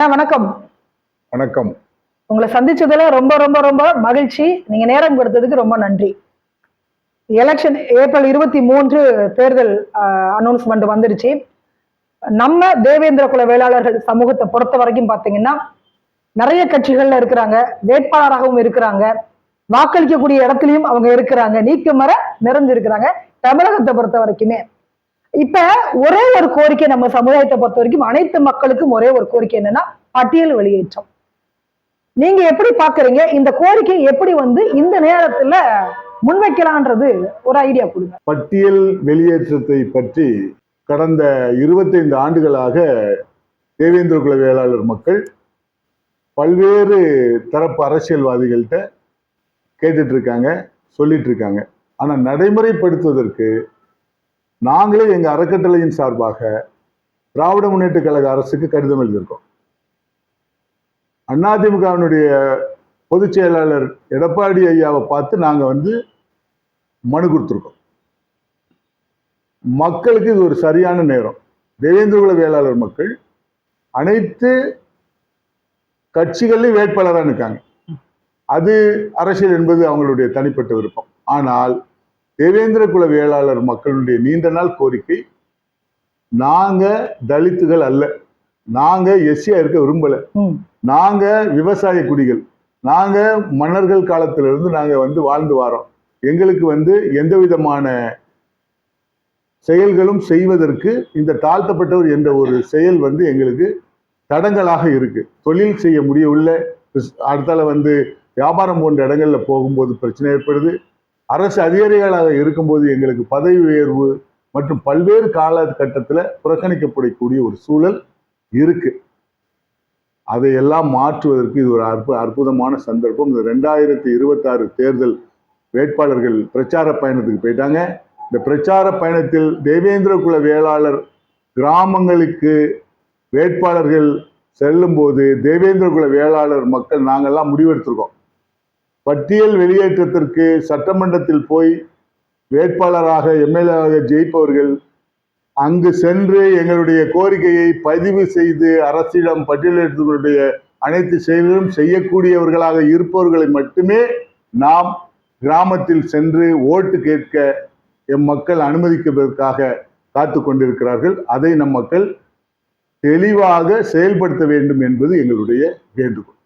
வணக்கம். வணக்கம். உங்களை சந்திச்சதுல ரொம்ப ரொம்ப ரொம்ப மகிழ்ச்சி. நீங்க நேரம் கொடுத்ததுக்கு ரொம்ப நன்றி. எலெக்ஷன் ஏப்ரல் 23 தேர்தல் அனௌன்ஸ்மெண்ட் வந்துருச்சு. நம்ம தேவேந்திர குல வேளாளர்கள் சமூகத்தை பொறுத்த வரைக்கும் பாத்தீங்கன்னா நிறைய கட்சிகள்ல இருக்கிறாங்க, வேட்பாளராகவும் இருக்கிறாங்க, வாக்களிக்கக்கூடிய இடத்துலயும் அவங்க இருக்கிறாங்க, நீக்கமர நிறைஞ்சிருக்கிறாங்க தமிழகத்தை பொறுத்த வரைக்குமே. இப்ப ஒரே ஒரு கோரிக்கை நம்ம சமுதாயத்தை பொறுத்த வரைக்கும் அனைத்து மக்களுக்கும் ஒரே ஒரு கோரிக்கை என்னன்னா பட்டியல் வெளியேற்றம். நீங்க எப்படி பாக்குறீங்க? இந்த கோரிக்கை எப்படி இந்த நேரத்துல முன்வைக்கலான்றது ஒரு ஐடியா கொடுங்க. பட்டியல் வெளியேற்றத்தை பற்றி கடந்த 25 ஆண்டுகளாக தேவேந்திர குல வேளாளர் மக்கள் பல்வேறு தரப்பு அரசியல்வாதிகள்கிட்ட கேட்டுட்டு இருக்காங்க, சொல்லிட்டு இருக்காங்க. ஆனா நடைமுறைப்படுத்துவதற்கு நாங்களே எங்க அறக்கட்டளையின் சார்பாக திராவிட முன்னேற்ற கழக அரசுக்கு கடிதம் எழுதியிருக்கோம். அதிமுகவினுடைய பொதுச் செயலாளர் எடப்பாடி ஐயாவை பார்த்து நாங்க மனு கொடுத்துருக்கோம். மக்களுக்கு இது ஒரு சரியான நேரம். தேவேந்திர குல வேளாளர் மக்கள் அனைத்து கட்சிகள்லையும் வேட்பாளராக இருக்காங்க. அது அரசியல் என்பது அவங்களுடைய தனிப்பட்ட விருப்பம். ஆனால் தேவேந்திர குல வேளாளர் மக்களுடைய நீண்ட நாள் கோரிக்கை, நாங்க தலித்துகள் அல்ல, நாங்க எஸ்சியா இருக்க விரும்பல, நாங்க விவசாய குடிகள், நாங்க மன்னர்கள் காலத்திலிருந்து நாங்க வாழ்ந்து வாரோம். எங்களுக்கு எந்த விதமான செயல்களும் செய்வதற்கு இந்த தாழ்த்தப்பட்டவர் என்ற ஒரு செயல் எங்களுக்கு தடங்களாக இருக்கு. தொழில் செய்ய முடியவில்லை. அடுத்தால வியாபாரம் போன்ற இடங்கள்ல போகும்போது பிரச்சனை ஏற்படுது. அரசு அதிகாரிகளாக இருக்கும்போது எங்களுக்கு பதவி உயர்வு மற்றும் பல்வேறு காலகட்டத்தில் புறக்கணிக்கப்படக்கூடிய ஒரு சூழல் இருக்கு. அதையெல்லாம் மாற்றுவதற்கு இது ஒரு அற்புதமான சந்தர்ப்பம். இந்த 2026 தேர்தல் வேட்பாளர்கள் பிரச்சார பயணத்துக்கு போயிட்டாங்க. இந்த பிரச்சார பயணத்தில் தேவேந்திர குல வேளாளர் கிராமங்களுக்கு வேட்பாளர்கள் செல்லும் போது தேவேந்திர குல வேளாளர் மக்கள் நாங்கெல்லாம் முடிவெடுத்திருக்கோம். பட்டியல் வெளியேற்றத்திற்கு சட்டமன்றத்தில் போய் வேட்பாளராக எம்எல்ஏவாக ஜெயிப்பவர்கள் அங்கு சென்று எங்களுடைய கோரிக்கையை பதிவு செய்து அரசிடம் பட்டியலிடத்தினுடைய அனைத்து செயல்களும் செய்யக்கூடியவர்களாக இருப்பவர்களை மட்டுமே நாம் கிராமத்தில் சென்று ஓட்டு கேட்க எம் மக்கள் அனுமதிப்பதற்காக காத்து கொண்டிருக்கிறார்கள். அதை நம் மக்கள் தெளிவாக செயல்படுத்த வேண்டும் என்பது எங்களுடைய வேண்டுகோள்.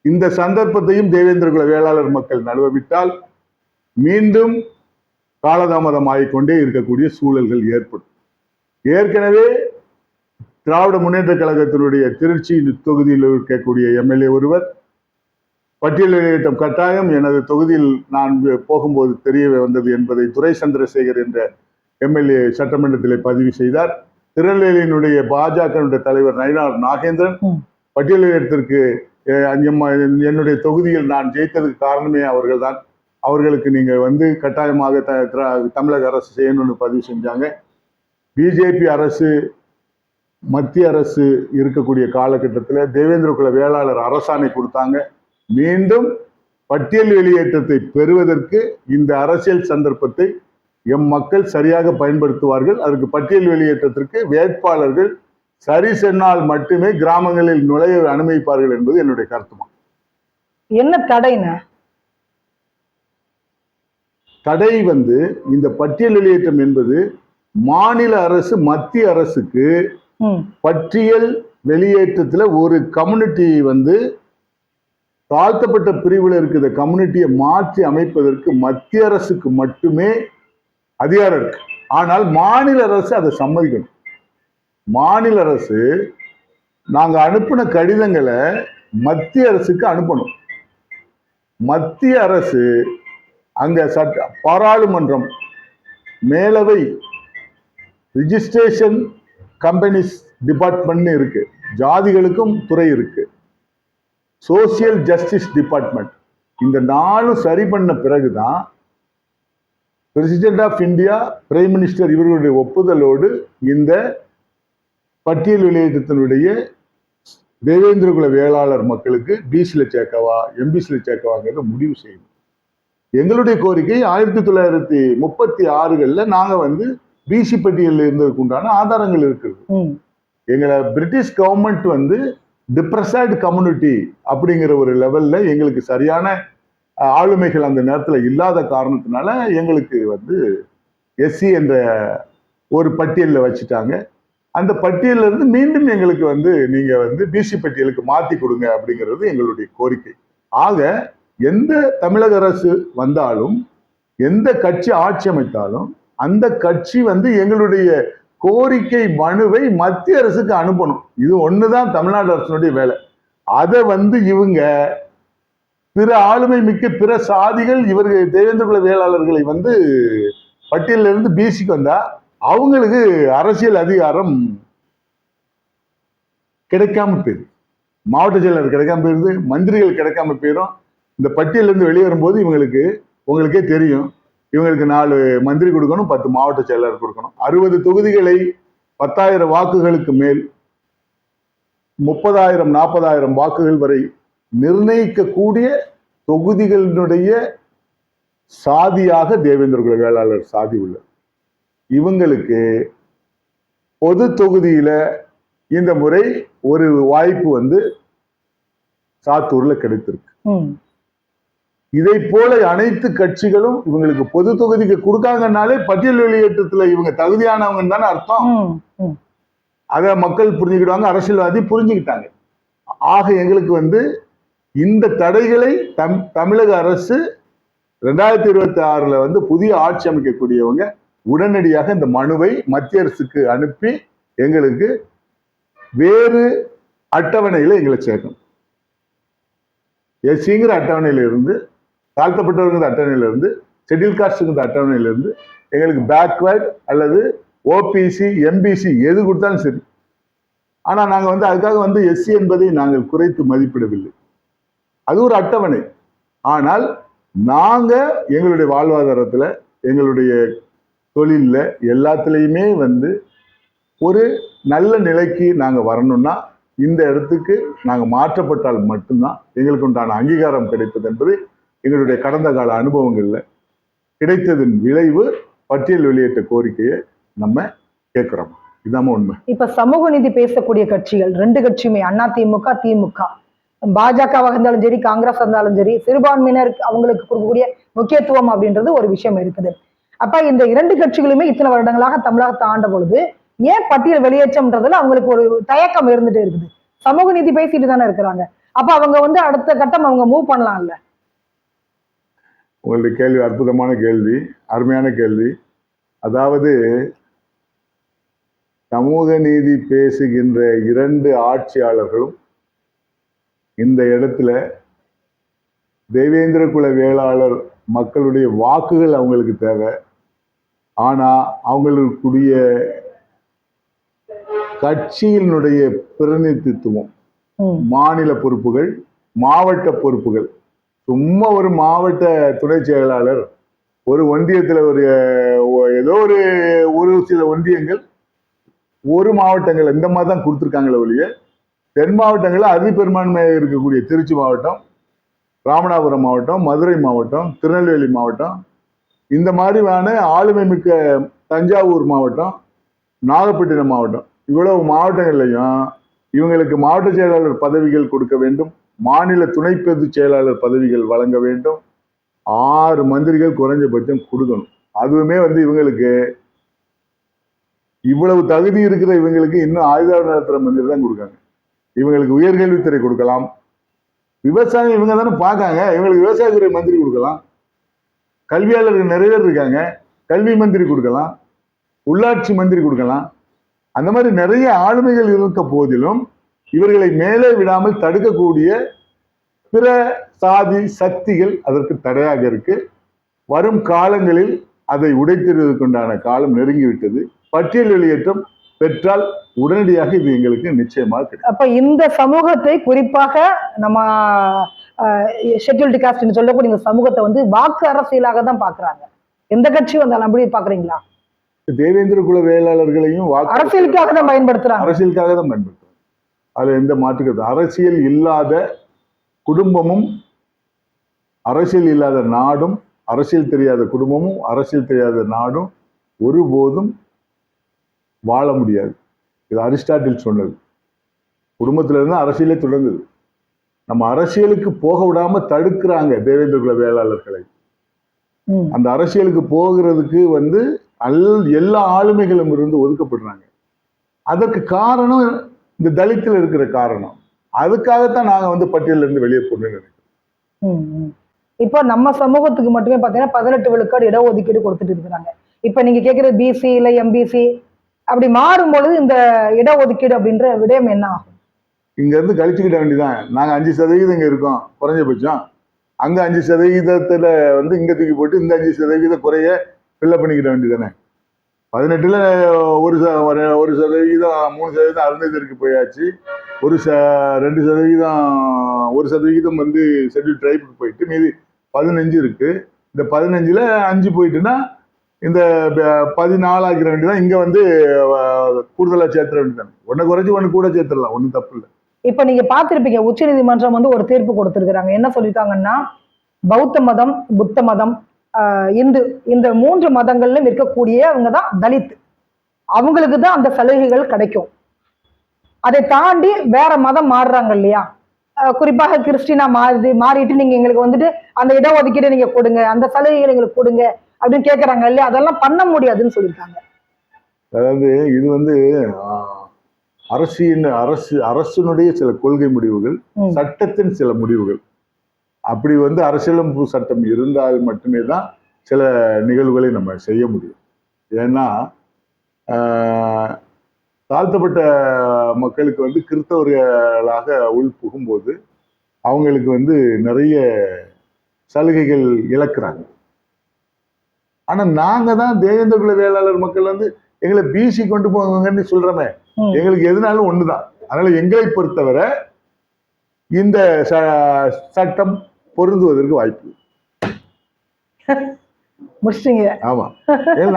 இந்த சந்தர்ப்பத்தையும் தேவேந்திர குல வேளாளர் மக்கள் நழுவவிட்டால் மீண்டும் காலதாமதம் ஆகிக்கொண்டே இருக்கக்கூடிய சூழல்கள் ஏற்படும். ஏற்கனவே திராவிட முன்னேற்ற கழகத்தினுடைய திருச்சி தொகுதியில் இருக்கக்கூடிய எம்எல்ஏ ஒருவர் பட்டியல் வெளியேற்றம் கட்டாயம் எனது தொகுதியில் நான் போகும்போது தெரிய வந்தது என்பதை துரை சந்திரசேகர் என்ற எம்எல்ஏ சட்டமன்றத்தில் பதிவு செய்தார். திருநெல்வேலியினுடைய பாஜக தலைவர் நயினார் நாகேந்திரன் பட்டியல் வெளியேற்றத்திற்கு என்னுடைய தொகுதியில் நான் ஜெயித்ததுக்கு காரணமே அவர்கள் தான், அவர்களுக்கு நீங்க கட்டாயமாக தமிழக அரசு செய்யணும்னு பதிவு செஞ்சாங்க. பிஜேபி அரசு மத்திய அரசு இருக்கக்கூடிய காலகட்டத்தில் தேவேந்திர குல வேளாளர் அரசாணை கொடுத்தாங்க. மீண்டும் பட்டியல் வெளியேற்றத்தை பெறுவதற்கு இந்த அரசியல் சந்தர்ப்பத்தை எம் மக்கள் சரியாக பயன்படுத்துவார்கள். அதற்கு பட்டியல் வெளியேற்றத்திற்கு வேட்பாளர்கள் சரி சொன்னால் மட்டுமே கிராமங்களில் நுழைய அனுமதிப்பார்கள் என்பது என்னுடைய கருத்துமா. என்ன தடைனா? தடை இந்த பட்டியல் வெளியேற்றம் என்பது மாநில அரசு மத்திய அரசுக்கு பட்டியல் வெளியேற்றத்துல ஒரு கம்யூனிட்டி தாழ்த்தப்பட்ட பிரிவில் இருக்கிற கம்யூனிட்டியை மாற்றி அமைப்பதற்கு மத்திய அரசுக்கு மட்டுமே அதிகாரம் இருக்கு. ஆனால் மாநில அரசு அதை சம்மதிக்கணும். மாநில அரசு நாங்க அனுப்பின கடிதங்களை மத்திய அரசுக்கு அனுப்பணும். மத்திய அரசு அங்க பாராளுமன்றம், மேலவை, ரிஜிஸ்ட்ரேஷன் கம்பெனிஸ் டிபார்ட்மெண்ட் இருக்கு, ஜாதிகளுக்கும் துறை இருக்கு, சோசியல் ஜஸ்டிஸ் டிபார்ட்மெண்ட். இந்த நாளும் சரி பண்ண பிறகுதான் president of India, prime minister இவர்களுடைய ஒப்புதலோடு இந்த பட்டியல் வெளியேற்றத்தினுடைய தேவேந்திர குல வேளாளர் மக்களுக்கு பிசில சேர்க்கவா எம்பிசில சேர்க்கவாங்கிறத முடிவு செய்யணும். எங்களுடைய கோரிக்கை 1936 நாங்க பிசி பட்டியலில் இருந்ததுக்கு உண்டான ஆதாரங்கள் இருக்குது. எங்களை பிரிட்டிஷ் கவர்மெண்ட் டிப்ரெசட் கம்யூனிட்டி அப்படிங்கிற ஒரு லெவல்ல எங்களுக்கு சரியான ஆளுமைகள் அந்த நேரத்தில் இல்லாத காரணத்தினால எங்களுக்கு வந்து எஸ்சி என்ற ஒரு பட்டியலில் வச்சுட்டாங்க. அந்த பட்டியலில் இருந்து மீண்டும் எங்களுக்கு வந்து நீங்க வந்து பிசி பட்டியலுக்கு மாத்தி கொடுங்க அப்படிங்கிறது எங்களுடைய கோரிக்கை. ஆக எந்த தமிழக அரசு வந்தாலும், எந்த கட்சி ஆட்சி அமைத்தாலும், அந்த கட்சி வந்து எங்களுடைய கோரிக்கை மனுவை மத்திய அரசுக்கு அனுப்பணும். இது ஒண்ணுதான் தமிழ்நாடு அரசினுடைய வேலை. அதை வந்து இவங்க பிற ஆளுமை மிக்க பிற சாதிகள் இவர்கள் தேவேந்திர குல வேளாளர்களை வந்து பட்டியலில் இருந்து பிசிக்கு வந்தா அவங்களுக்கு அரசியல் அதிகாரம் கிடைக்காம போயிடுது. மாவட்ட செயலர் கிடைக்காம போயிடுது, மந்திரிகள் கிடைக்காம போயிடும். இந்த பட்டியலிருந்து வெளியே வரும்போது இவங்களுக்கு உங்களுக்கே தெரியும், இவங்களுக்கு 4 மந்திரி கொடுக்கணும், 10 மாவட்ட செயலர் கொடுக்கணும். 60 தொகுதிகளை 10,000 வாக்குகளுக்கு மேல் 30,000 40,000 வாக்குகள் வரை நிர்ணயிக்கக்கூடிய தொகுதிகளினுடைய சாதியாக தேவேந்திர குல வேளாளர் சாதி உள்ளது. இவங்களுக்கு பொது தொகுதியில இந்த முறை ஒரு வாய்ப்பு வந்து சாத்தூர்ல கிடைத்திருக்கு. இதை போல அனைத்து கட்சிகளும் இவங்களுக்கு பொது தொகுதிக்கு கொடுக்காங்கனாலே பட்டியல் வெளியேற்றத்துல இவங்க தகுதியானவங்கன்னு தானே அர்த்தம். அத மக்கள் புரிஞ்சுக்கிடுவாங்க, அரசியல்வாதி புரிஞ்சுக்கிட்டாங்க. ஆக எங்களுக்கு வந்து இந்த தடைகளை தமிழக அரசு 2026ல வந்து புதிய ஆட்சி அமைக்கக்கூடியவங்க உடனடியாக இந்த மனுவை மத்திய அரசுக்கு அனுப்பி எங்களுக்கு வேறு அட்டவணையில எங்களை சேர்க்கணும். எஸ்சிங்கிற அட்டவணையில இருந்து, தாழ்த்தப்பட்டவர்கள் அட்டவணையில இருந்து, ஷெட்யூல் காஸ்ட்ங்கிற அட்டவணையில இருந்து எங்களுக்கு பேக்வேர்ட் அல்லது ஓபிசி எம்பிசி எது கொடுத்தாலும் சரி. ஆனா நாங்க வந்து அதுக்காக வந்து எஸ்சி என்பதை நாங்கள் குறைத்து மதிப்பிடவில்லை. அது ஒரு அட்டவணை. ஆனால் நாங்க எங்களுடைய வாழ்வாதாரத்துல, எங்களுடைய தொழில்ல எல்லாத்துலேயுமே வந்து ஒரு நல்ல நிலைக்கு நாங்க வரணும்னா இந்த இடத்துக்கு நாங்க மாற்றப்பட்டால் மட்டும்தான் எங்களுக்கு உண்டான அங்கீகாரம் கிடைப்பது என்பது எங்களுடைய கடந்த கால அனுபவங்கள்ல கிடைத்ததன் விளைவு பட்டியல் வெளியேற்ற கோரிக்கையை நம்ம கேட்கிறோம். இதாம உண்மை. இப்ப சமூக நீதி பேசக்கூடிய கட்சிகள் 2 கட்சியுமே, அதிமுக திமுக, பாஜகவாக இருந்தாலும் சரி, காங்கிரஸ் இருந்தாலும் சரி, சிறுபான்மையினர் அவங்களுக்கு கொடுக்கக்கூடிய முக்கியத்துவம் அப்படின்றது ஒரு விஷயம் இருக்குது. அப்ப இந்த 2 கட்சிகளுமே இத்தனை வருடங்களாக தமிழகத்தை ஆண்ட பொழுது ஏன் பட்டியல் வெளியேற்றம்ன்றதுல அவங்களுக்கு ஒரு தயக்கம் இருந்துட்டே இருக்குது. சமூக நீதி பேசிட்டு தானே இருக்கிறாங்க. அப்ப அவங்க வந்து அடுத்த கட்டம் அவங்க மூவ் பண்ணலாம்ல. உங்களுடைய கேள்வி அற்புதமான கேள்வி, அருமையான கேள்வி. அதாவது சமூக நீதி பேசுகின்ற 2 ஆட்சியாளர்களும் இந்த இடத்துல தேவேந்திர குல வேளாளர் மக்களுடைய வாக்குகள் அவங்களுக்கு தேவை. ஆனா அவங்களுக்குரிய கட்சியினுடைய பிரதிநிதித்துவம், மாநில பொறுப்புகள், மாவட்ட பொறுப்புகள், சும்மா ஒரு மாவட்ட துணை செயலாளர், ஒரு ஒன்றியத்துல ஒரு ஏதோ ஒரு சில ஒன்றியங்கள், ஒரு மாவட்டங்கள் இந்த மாதிரி தான் கொடுத்துருக்காங்களே ஒழிய, தென் மாவட்டங்களில் அதி பெரும்பான்மையாக இருக்கக்கூடிய திருச்சி மாவட்டம், ராமநாதபுரம் மாவட்டம், மதுரை மாவட்டம், திருநெல்வேலி மாவட்டம், இந்த மாதிரியான ஆளுமை மிக்க தஞ்சாவூர் மாவட்டம், நாகப்பட்டினம் மாவட்டம், இவ்வளவு மாவட்டங்கள்லையும் இவங்களுக்கு மாவட்ட செயலாளர் பதவிகள் கொடுக்க வேண்டும், மாநில துணை பொதுச் செயலாளர் பதவிகள் வழங்க வேண்டும், 6 மந்திரிகள் குறைஞ்சபட்சம் கொடுக்கணும். அதுவுமே வந்து இவங்களுக்கு இவ்வளவு தகுதி இருக்கிற இவங்களுக்கு இன்னும் ஆயுதம் நடத்துற மந்திரி தான் கொடுக்காங்க. இவங்களுக்கு உயர்கல்வித்துறை கொடுக்கலாம், விவசாயம் இவங்க தானே பார்க்காங்க, இவங்களுக்கு விவசாயத்துறை மந்திரி கொடுக்கலாம், கல்வியாளர்கள் நிறைய பேர் இருக்காங்க, கல்வி மந்திரி கொடுக்கலாம், உள்ளாட்சி மந்திரி கொடுக்கலாம். அந்த மாதிரி நிறைய ஆளுமைகள் இருக்க போதிலும் இவர்களை மேலே விடாமல் தடுக்கக்கூடிய பிற சாதி சக்திகள் அதற்கு தடையாக இருக்கு. வரும் காலங்களில் அதை உடைத்தெறிவதற்குண்டான காலம் நெருங்கிவிட்டது. பட்டியல் வெளியேற்றம் பெற்றால் உடனடியாக இது எங்களுக்கு நிச்சயமாக கிடைக்கும். அப்ப இந்த சமூகத்தை, குறிப்பாக நம்ம ஷெட்யூல்டு காஸ்ட் சொல்லக்கூடிய இந்த சமூகத்தை வந்து வாக்கு அரசியலாக தான் பாக்குறாங்க. எந்த கட்சி வந்தாலும் அப்படி பாக்குறீங்களா? தேவேந்திர குல வேளாளர்களையும் அரசியலுக்காக தான் பயன்படுத்துறாங்க. அரசியலுக்காக தான் பயன்படுத்துறாங்க. அதுல எந்த மாற்றுக்கிறது? அரசியல் இல்லாத குடும்பமும், அரசியல் இல்லாத நாடும், அரசியல் தெரியாத குடும்பமும், அரசியல் தெரியாத நாடும் ஒருபோதும் வாழ முடியாது. இது அரிஸ்டாட்டில் சொன்னது. குடும்பத்துல இருந்து அரசியலே தொடங்குது. நம்ம அரசியலுக்கு போக விடாம தடுக்கிறாங்க தேவேந்திர குல வேளாளர்களை. அந்த அரசியலுக்கு போகிறதுக்கு வந்து எல்லா ஆளுமைகளும் இருந்து ஒதுக்கப்படுறாங்க. அதற்கு காரணம் இந்த தலித்தில் இருக்கிற காரணம். அதுக்காகத்தான் நாங்க வந்து பட்டியல இருந்து வெளியே போகணும்னு நினைக்கிறோம். இப்போ நம்ம சமூகத்துக்கு மட்டுமே பாத்தீங்கன்னா 18 விழுக்காடு இடஒதுக்கீடு கொடுத்துட்டு இருக்கிறாங்க. இப்ப நீங்க கேட்கிற பிசி இல்ல எம்பிசி அப்படி மாறும் பொழுது இந்த இடஒதுக்கீடு அப்படின்ற விடயம் என்ன ஆகும்? இங்க இருந்து கழிச்சுக்கிட்ட வேண்டியதான். நாங்க 5% இங்க இருக்கோம் குறைஞ்சபட்சம். அங்க 5% வந்து இங்க தூக்கி போட்டு இந்த 5% குறைய ஃபில்லப் பண்ணிக்கிட்ட வேண்டியதானே. 18ல ஒரு 1% 3% அருந்ததிற்கு போயாச்சு. 2% 1% வந்து ஷெட்யூல் ட்ரைபுக்கு போயிட்டு மீதி 15 இருக்கு. இந்த 15ல 5 போயிட்டுன்னா இந்த 14 ஆக்கிற வேண்டியதான். இங்க வந்து கூடுதலா சேர்த்துற வேண்டியதான். ஒன்னு குறைச்சு ஒன்னு கூட சேர்த்துடலாம், ஒன்னும் தப்பு இல்லை. இப்ப நீங்க பாத்திருப்பீங்க, உச்ச நீதிமன்றம் வந்து ஒரு தீர்ப்பு கொடுத்திருக்கிறாங்க. என்ன சொல்லியிருக்காங்கன்னா, பௌத்த மதம், புத்த மதம், இந்து, இந்த 3 மதங்கள்ல இருக்கக்கூடியவங்க தான் தலித். அவங்களுக்கு தான் அந்த சலுகைகள் கிடைக்கும். அதை தாண்டி வேற மதம் மாறுறாங்க இல்லையா, குறிப்பாக கிறிஸ்டினா மாறிட்டு நீங்க எங்களுக்கு வந்துட்டு அந்த இடஒதுக்கீடு நீங்க கொடுங்க, அந்த சலுகைகள் எங்களுக்கு கொடுங்க அப்படின்னு கேட்கறாங்க இல்லையா, அதெல்லாம் பண்ண முடியாதுன்னு சொல்லியிருக்காங்க. அதாவது இது வந்து அரசினுடைய சில கொள்கை முடிவுகள், சட்டத்தின் சில முடிவுகள். அப்படி வந்து அரசியலமைப்பு சட்டம் இருந்தால் மட்டுமே தான் சில நிகழ்வுகளை நம்ம செய்ய முடியும். ஏன்னா தாழ்த்தப்பட்ட மக்களுக்கு வந்து கிறிஸ்தவர்களாக உள் புகும்போது அவங்களுக்கு வந்து நிறைய சலுகைகள் இழக்கிறாங்க. ஆனா நாங்க தான் தேவேந்திர குல வேளாளர் மக்கள் வந்து எங்களை பிசி கொண்டு போங்கன்னு சொல்றோமே, எங்களுக்கு எதுனாலும் ஒண்ணுதான். அதனால எங்களை பொறுத்தவரை இந்த சட்டம் பொருந்துவதற்கு வாய்ப்பு. ஆமா,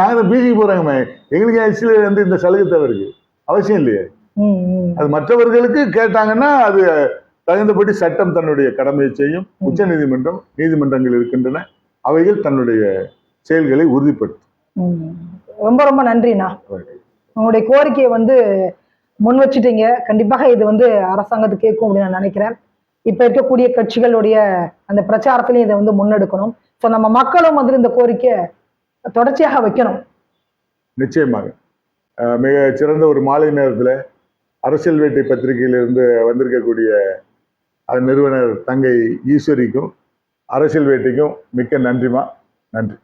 நாங்க பிசிக்கு போறாங்க, எங்களுக்கு ஆக்சுவலி வந்து இந்த சலுகை தேவை இருக்கு, அவசியம் இல்லையே. அது மற்றவர்களுக்கு கேட்டாங்கன்னா அது தகுந்தபடி சட்டம் தன்னுடைய கடமையை செய்யும். உச்ச நீதிமன்றம், நீதிமன்றங்கள் இருக்கின்றன, அவைகள் தன்னுடைய செயல்களை உறுதிப்படுத்தும். ரொம்ப ரொம்ப நன்றிண்ணா. உங்களுடைய கோரிக்கையை வந்து முன் வச்சுட்டீங்க. கண்டிப்பாக இது வந்து அரசாங்கத்துக்கு கேட்கும் அப்படின்னு நான் நினைக்கிறேன். இப்ப இருக்கக்கூடிய கட்சிகளுடைய அந்த பிரச்சாரத்திலையும் இதை வந்து முன்னெடுக்கணும். ஸோ நம்ம மக்களும் வந்து இந்த கோரிக்கையை தொடர்ச்சியாக வைக்கணும். நிச்சயமாக மிக சிறந்த ஒரு மாலை நேரத்தில் அரசியல் வேட்டை பத்திரிகையிலிருந்து வந்திருக்கக்கூடிய நிறுவனர் தங்கை ஈஸ்வரிக்கும் அரசியல் வேட்டைக்கும் மிக்க நன்றிமா. நன்றி.